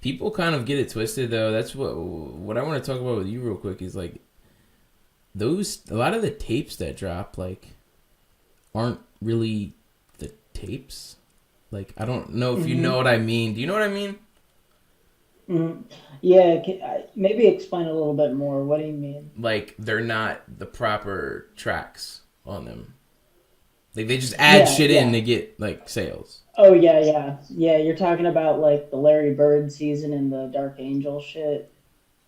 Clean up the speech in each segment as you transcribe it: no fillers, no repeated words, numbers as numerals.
People kind of get it twisted though. That's what I want to talk about with you real quick is like a lot of the tapes that drop like aren't really the tapes. Like I don't know if you know what I mean. Do you know what I mean? Mm-hmm. Yeah, maybe explain a little bit more. What do you mean? Like they're not the proper tracks on them. Like they just add Yeah, shit in yeah. to get like sales. Oh yeah, yeah, yeah. You're talking about like the Larry Bird season and the Dark Angel shit.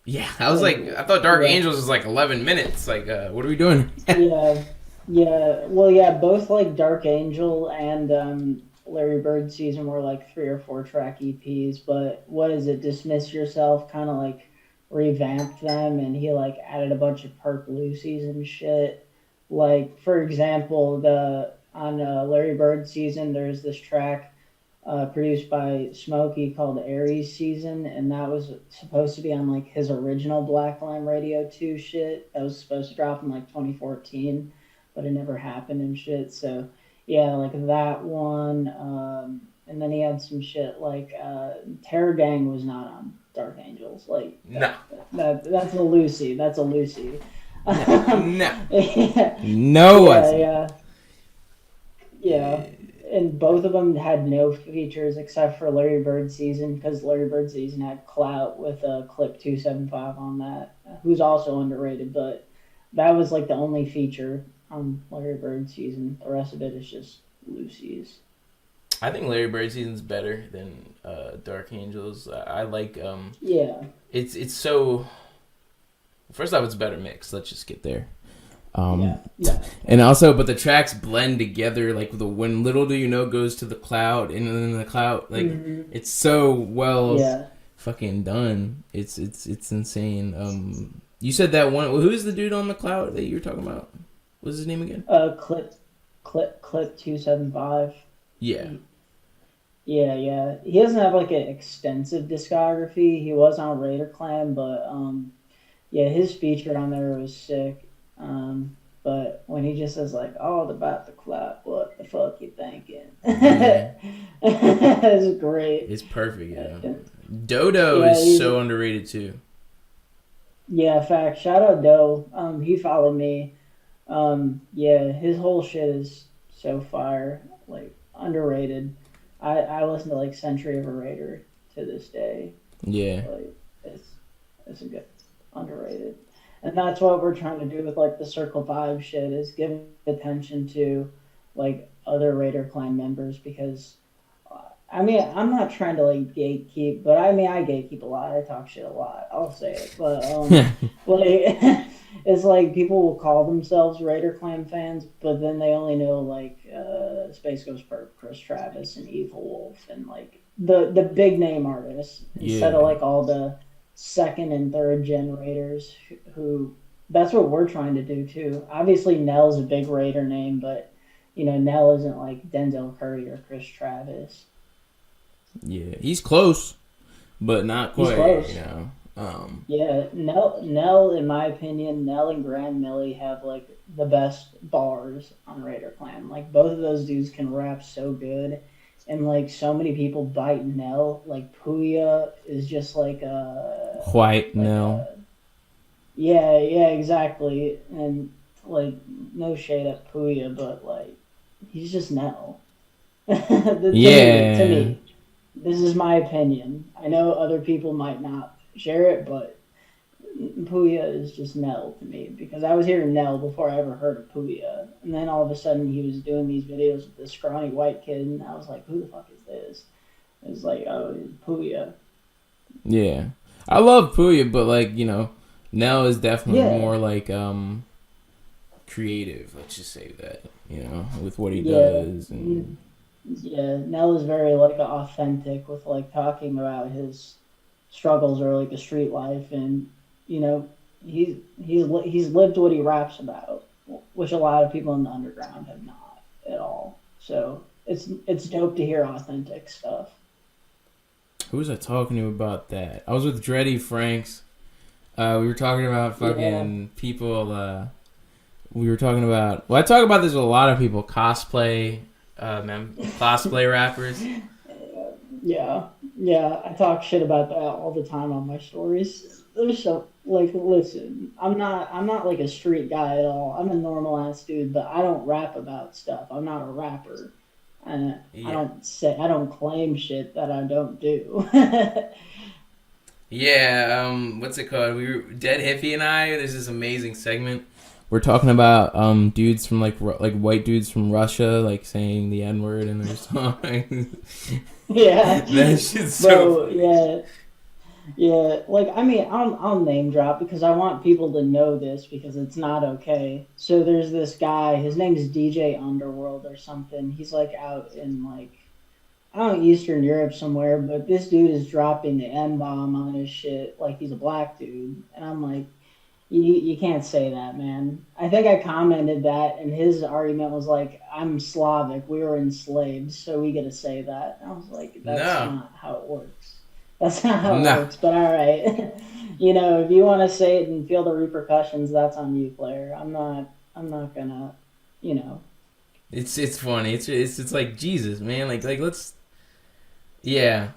Yeah, I was Like, like, I thought Dark yeah, Angels was like 11 minutes. Like, what are we doing? yeah, yeah. Well, yeah. Both like Dark Angel and Larry Bird season were like 3 or 4 track EPs. But what is it? Dismiss Yourself kind of like revamped them, and he like added a bunch of Perk Lucy's and shit. Like for example, the on Larry Bird season, there's this track produced by Smokey called Aries Season, and that was supposed to be on like his original Black Lime Radio 2 shit. That was supposed to drop in like 2014, but it never happened and shit. So yeah, like that one. And then he had some shit like Terror Gang was not on Dark Angels. Like No, that's a Lucy. That's a Lucy. no, no, Yeah, no, yeah, wasn't. yeah. Yeah, and both of them had no features except for Larry Bird season because Larry Bird season had Clout with a Clip 275 on that, who's also underrated. But that was like the only feature on Larry Bird season. The rest of it is just Lucy's. I think Larry Bird season's better than Dark Angels. I like Yeah, it's so. First off, it's a better mix. Let's just get there. yeah, Um, yeah. and also, but the tracks blend together. Like the when Little Do You Know goes to the cloud, and then the cloud, like Hmm. it's so well Yeah. fucking done. It's insane. You said that one. Who's the dude on the cloud that you were talking about? What's his name again? Clip 275. Yeah, Yeah, yeah. He doesn't have like an extensive discography. He was on Raider Clan, but yeah, his feature on there was sick. But when he just says like all about the clock, what the fuck you thinking? yeah. It's great. It's perfect. Yeah. Dodo Yeah, is he's so underrated too. yeah. Fact. Shout out Doe. He followed me. Yeah, his whole shit is so fire. Like underrated. I listen to like Century of a Raider to this day. Yeah. Like it's it's a good underrated, and that's what we're trying to do with like the Circle Five shit is give attention to like other Raider clan members because I mean I'm not trying to like gatekeep, but I mean I gatekeep a lot. I talk shit a lot. I'll say it, but like it's like people will call themselves Raider clan fans, but then they only know like Space Ghost Perp, Chris Travis, and Evil Wolf, and like the big name artists instead of Yeah. like all the second and third generators who that's what we're trying to do too. Obviously, Nell's a big Raider name, but you know Nell isn't like Denzel Curry or Chris Travis. Yeah. He's close, but not He's quite. You close. know. Yeah, Nell, in my opinion, Nell and Grand Millie have like the best bars on Raider Clan. Like both of those dudes can rap so good, and like so many people bite Nell. Like Puya is just White like no. a yeah, yeah, exactly. And like no shade at Puya, but like he's just Nell. To Yeah. me, this is my opinion. I know other people might not share it, but Puya is just Nell to me because I was hearing Nell before I ever heard of Puya, and then all of a sudden he was doing these videos with this scrawny white kid, and I was like, "Who the fuck is this?" It was like, "Oh, it's Puya." Yeah. I love Puya, but like Nell is definitely Yeah, more like creative. Let's just say that with what he yeah, does mm, and yeah. Nell is very like authentic with like talking about his struggles or like a street life, and you know, he's lived what he raps about, which a lot of people in the underground have not at all. So it's dope to hear authentic stuff. who was I talking to about that? I was with Dreddy Franks. We were talking about Yeah, fucking people. We were talking about. Well, I talk about this with a lot of people. Cosplay, cosplay rappers. yeah, Yeah, I talk shit about that all the time on my stories. There's so like, listen, I'm not like a street guy at all. I'm a normal ass dude, but I don't rap about stuff. I'm not a rapper. I Yeah. I don't claim shit that I don't do. Yeah, what's it called? We were Dead Hippie and I. There's this amazing segment. We're talking about dudes from like white dudes from Russia like saying the N word in their songs. Yeah, That shit's so bro. funny. Yeah, yeah. Like, I mean, I'll name drop because I want people to know this because it's not okay. So there's this guy. His name is DJ Underworld or something. He's like out in like, I don't know, Eastern Europe somewhere, but this dude is dropping the N bomb on his shit like he's a black dude, and I'm like, you can't say that, man. I think I commented that, and his argument was like, I'm Slavic, we were enslaved, so we get to say that. And I was like, that's No, not how it works. That's not how it no. works. But all right, if you want to say it and feel the repercussions, that's on you, player. I'm not. I'm not gonna. You know. It's funny. It's like Jesus, man. Like let's. Yeah,